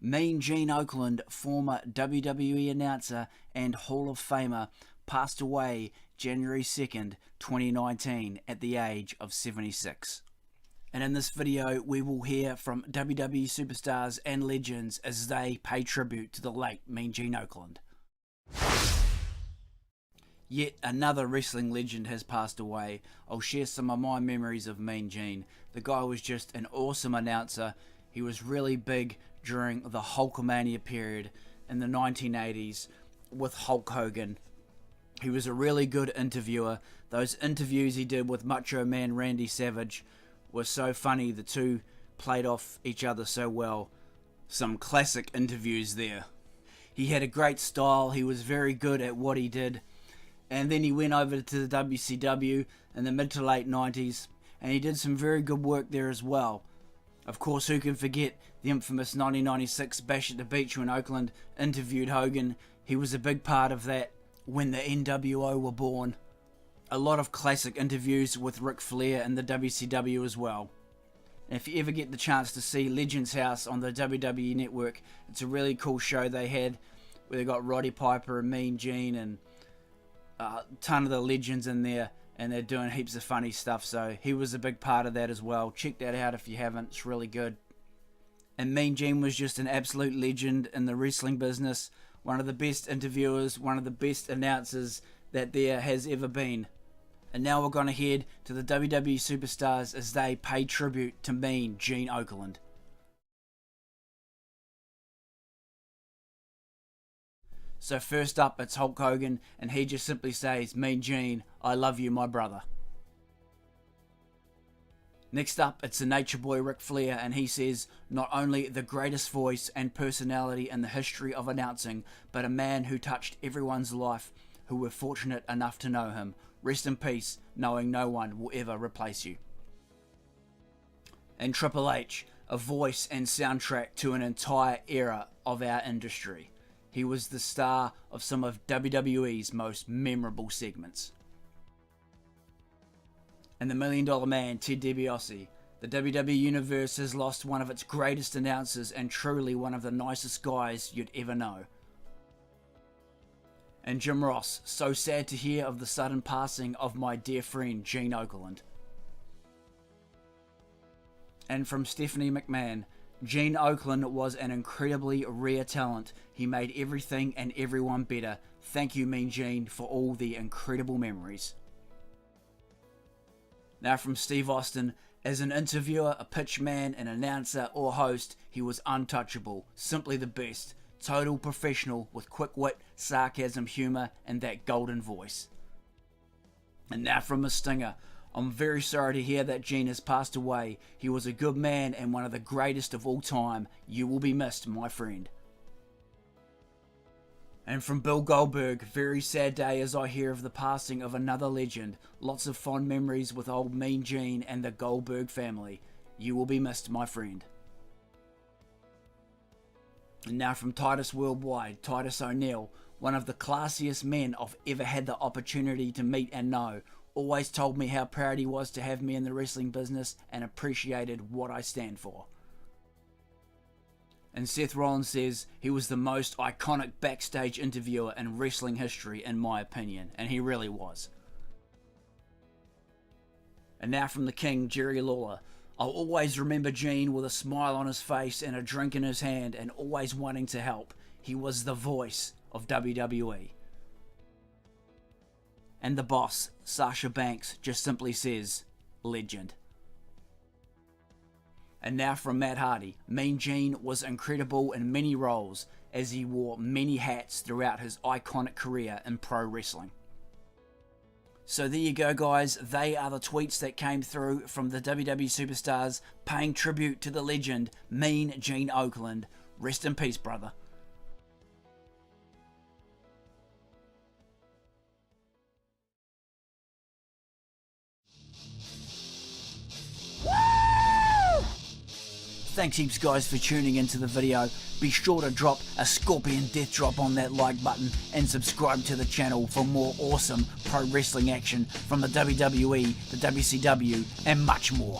Mean Gene Okerlund, former WWE announcer and Hall of Famer, passed away January 2nd, 2019 at the age of 76. And in this video we will hear from WWE superstars and legends as they pay tribute to the late Mean Gene Okerlund. Yet another wrestling legend has passed away. I'll share some of my memories of Mean Gene. The guy was just an awesome announcer. He was really big during the Hulkamania period in the 1980s with Hulk Hogan. He was a really good interviewer. Those interviews he did with Macho Man Randy Savage were so funny. The two played off each other so well. Some classic interviews there. He had a great style. He was very good at what he did. And then he went over to the WCW in the mid to late 90s, and he did some very good work there as well. Of course, who can forget the infamous 1996 Bash at the Beach when Okerlund interviewed Hogan. He was a big part of that when the NWO were born. A lot of classic interviews with Ric Flair in the WCW as well. And if you ever get the chance to see Legends House on the WWE Network, it's a really cool show they had where they got Roddy Piper and Mean Gene and a ton of the legends in there, and they're doing heaps of funny stuff, so he was a big part of that as well. Check that out if you haven't, it's really good. And Mean Gene was just an absolute legend in the wrestling business, one of the best interviewers, one of the best announcers that there has ever been. And now we're going to head to the WWE superstars as they pay tribute to Mean Gene Okerlund. So first up, it's Hulk Hogan, and he just simply says, "Mean Gene, I love you, my brother." Next up, it's the Nature Boy Ric Flair, and he says, "Not only the greatest voice and personality in the history of announcing, but a man who touched everyone's life who were fortunate enough to know him. Rest in peace, knowing no one will ever replace you." And Triple H, a voice and soundtrack to an entire era of our industry. He was the star of some of WWE's most memorable segments. And the $1 Million Man, Ted DiBiase. The WWE Universe has lost one of its greatest announcers and truly one of the nicest guys you'd ever know. And Jim Ross, so sad to hear of the sudden passing of my dear friend Gene Okerlund. And from Stephanie McMahon, Gene Okerlund was an incredibly rare talent. He made everything and everyone better. Thank you, Mean Gene, for all the incredible memories. Now from Steve Austin, as an interviewer, a pitchman, an announcer or host, he was untouchable, simply the best. Total professional with quick wit, sarcasm, humour and that golden voice. And now from a stinger, I'm very sorry to hear that Gene has passed away. He was a good man and one of the greatest of all time. You will be missed, my friend. And from Bill Goldberg, very sad day as I hear of the passing of another legend. Lots of fond memories with old Mean Gene and the Goldberg family. You will be missed, my friend. And now from Titus Worldwide, Titus O'Neil, one of the classiest men I've ever had the opportunity to meet and know. Always told me how proud he was to have me in the wrestling business and appreciated what I stand for. And Seth Rollins says he was the most iconic backstage interviewer in wrestling history in my opinion, and he really was. And now from the King, Jerry Lawler. I'll always remember Gene with a smile on his face and a drink in his hand and always wanting to help. He was the voice of WWE. And the boss, Sasha Banks, just simply says, legend. And now from Matt Hardy, Mean Gene was incredible in many roles as he wore many hats throughout his iconic career in pro wrestling. So there you go guys, they are the tweets that came through from the WWE superstars paying tribute to the legend Mean Gene Okerlund. Rest in peace, brother. Thanks heaps guys for tuning into the video. Be sure to drop a scorpion death drop on that like button and subscribe to the channel for more awesome pro wrestling action from the WWE, the WCW and much more.